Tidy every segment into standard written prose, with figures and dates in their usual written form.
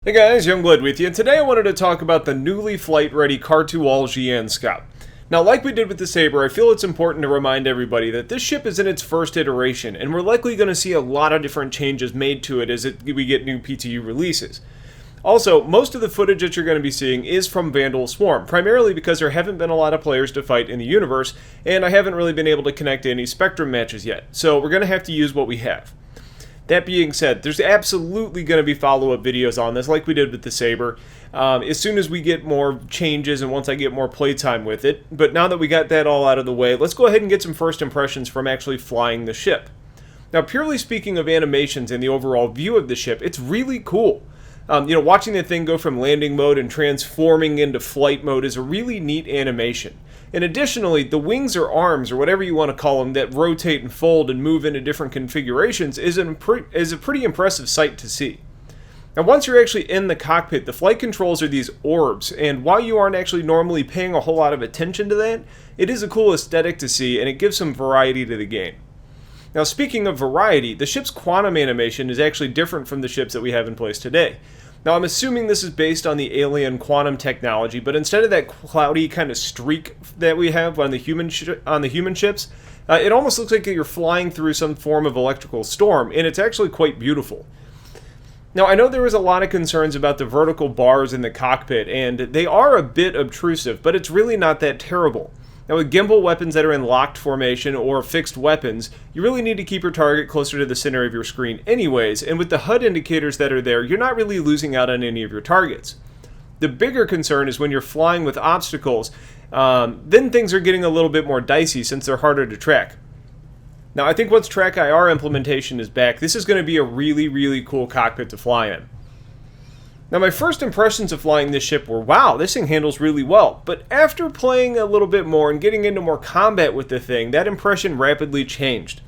Hey guys, Youngblood with you, and today I wanted to talk about the newly flight-ready Khartu Xi'an Scout. Now, like we did with the Saber, I feel it's important to remind everybody that this ship is in its first iteration, and we're likely going to see a lot of different changes made to it as we get new PTU releases. Also, most of the footage that you're going to be seeing is from Vanduul Swarm, primarily because there haven't been a lot of players to fight in the universe, and I haven't really been able to connect to any Spectrum matches yet, so we're going to have to use what we have. That being said, there's absolutely going to be follow-up videos on this, like we did with the Saber, as soon as we get more changes and once I get more playtime with it. But now that we got that all out of the way, let's go ahead and get some first impressions from actually flying the ship. Now, purely speaking of animations and the overall view of the ship, it's really cool. Watching the thing go from landing mode and transforming into flight mode is a really neat animation. And additionally, the wings or arms, or whatever you want to call them, that rotate and fold and move into different configurations is a pretty impressive sight to see. Now, once you're actually in the cockpit, the flight controls are these orbs, and while you aren't actually normally paying a whole lot of attention to that, it is a cool aesthetic to see, and it gives some variety to the game. Now, speaking of variety, the ship's quantum animation is actually different from the ships that we have in place today. Now, I'm assuming this is based on the alien quantum technology, but instead of that cloudy kind of streak that we have on the human ships, it almost looks like you're flying through some form of electrical storm, and it's actually quite beautiful. Now, I know there was a lot of concerns about the vertical bars in the cockpit, and they are a bit obtrusive, but it's really not that terrible. Now, with gimbal weapons that are in locked formation or fixed weapons, you really need to keep your target closer to the center of your screen anyways, and with the HUD indicators that are there, you're not really losing out on any of your targets. The bigger concern is when you're flying with obstacles, then things are getting a little bit more dicey since they're harder to track. Now, I think once Track IR implementation is back, this is going to be a really, really cool cockpit to fly in. Now, my first impressions of flying this ship were, wow, this thing handles really well. But after playing a little bit more and getting into more combat with the thing, that impression rapidly changed.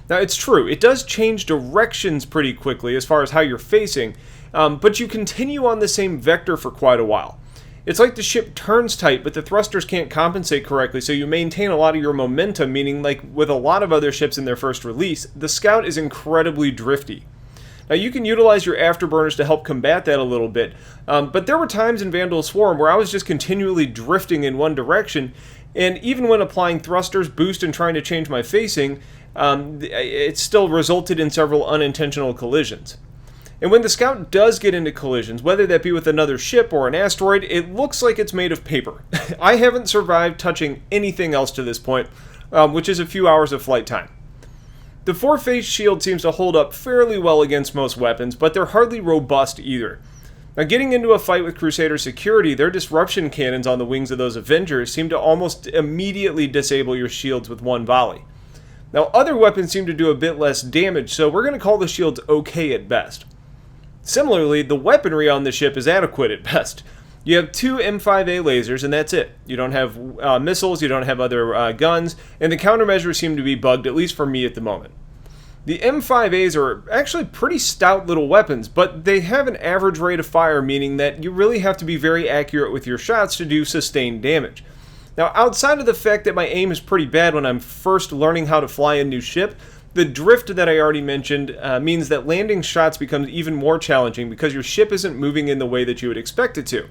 Now, it's true, it does change directions pretty quickly as far as how you're facing, but you continue on the same vector for quite a while. It's like the ship turns tight, but the thrusters can't compensate correctly, so you maintain a lot of your momentum, meaning like with a lot of other ships in their first release, the Scout is incredibly drifty. Now, you can utilize your afterburners to help combat that a little bit, but there were times in Vanduul Swarm where I was just continually drifting in one direction, and even when applying thrusters, boost, and trying to change my facing, it still resulted in several unintentional collisions. And when the Scout does get into collisions, whether that be with another ship or an asteroid, it looks like it's made of paper. I haven't survived touching anything else to this point, which is a few hours of flight time. The four-phase shield seems to hold up fairly well against most weapons, but they're hardly robust either. Now, getting into a fight with Crusader security, their disruption cannons on the wings of those Avengers seem to almost immediately disable your shields with one volley. Now, other weapons seem to do a bit less damage, so we're going to call the shields okay at best. Similarly, the weaponry on the ship is adequate at best. You have two M5A lasers, and that's it. You don't have missiles, you don't have other guns, and the countermeasures seem to be bugged, at least for me at the moment. The M5As are actually pretty stout little weapons, but they have an average rate of fire, meaning that you really have to be very accurate with your shots to do sustained damage. Now, outside of the fact that my aim is pretty bad when I'm first learning how to fly a new ship, the drift that I already mentioned means that landing shots becomes even more challenging because your ship isn't moving in the way that you would expect it to.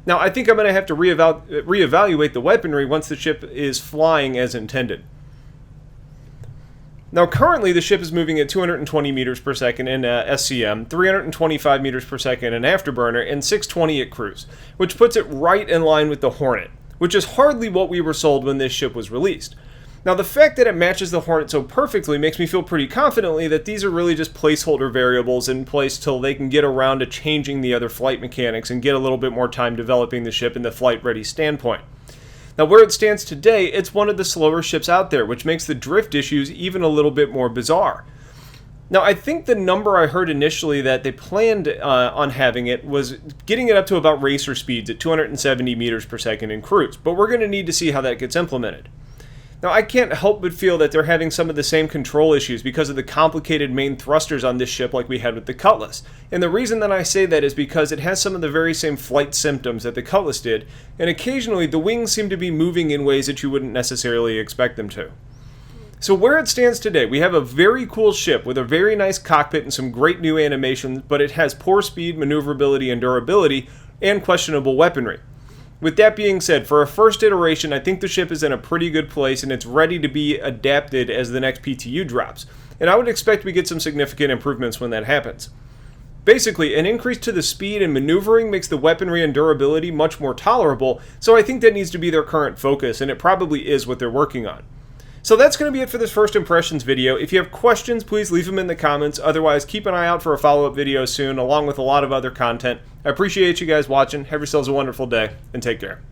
Now, I think I'm going to have to reevaluate the weaponry once the ship is flying as intended. Now, currently, the ship is moving at 220 meters per second in SCM, 325 meters per second in Afterburner, and 620 at cruise, which puts it right in line with the Hornet, which is hardly what we were sold when this ship was released. Now, the fact that it matches the Hornet so perfectly makes me feel pretty confidently that these are really just placeholder variables in place till they can get around to changing the other flight mechanics and get a little bit more time developing the ship in the flight-ready standpoint. Now, where it stands today, it's one of the slower ships out there, which makes the drift issues even a little bit more bizarre. Now, I think the number I heard initially that they planned on having it was getting it up to about racer speeds at 270 meters per second in cruise, but we're going to need to see how that gets implemented. Now, I can't help but feel that they're having some of the same control issues because of the complicated main thrusters on this ship like we had with the Cutlass. And the reason that I say that is because it has some of the very same flight symptoms that the Cutlass did, and occasionally the wings seem to be moving in ways that you wouldn't necessarily expect them to. So where it stands today, we have a very cool ship with a very nice cockpit and some great new animations, but it has poor speed, maneuverability, and durability, and questionable weaponry. With that being said, for a first iteration, I think the ship is in a pretty good place and it's ready to be adapted as the next PTU drops. And I would expect we get some significant improvements when that happens. Basically, an increase to the speed and maneuvering makes the weaponry and durability much more tolerable, so I think that needs to be their current focus, and it probably is what they're working on. So that's going to be it for this first impressions video. If you have questions, please leave them in the comments. Otherwise, keep an eye out for a follow-up video soon, along with a lot of other content. I appreciate you guys watching. Have yourselves a wonderful day, and take care.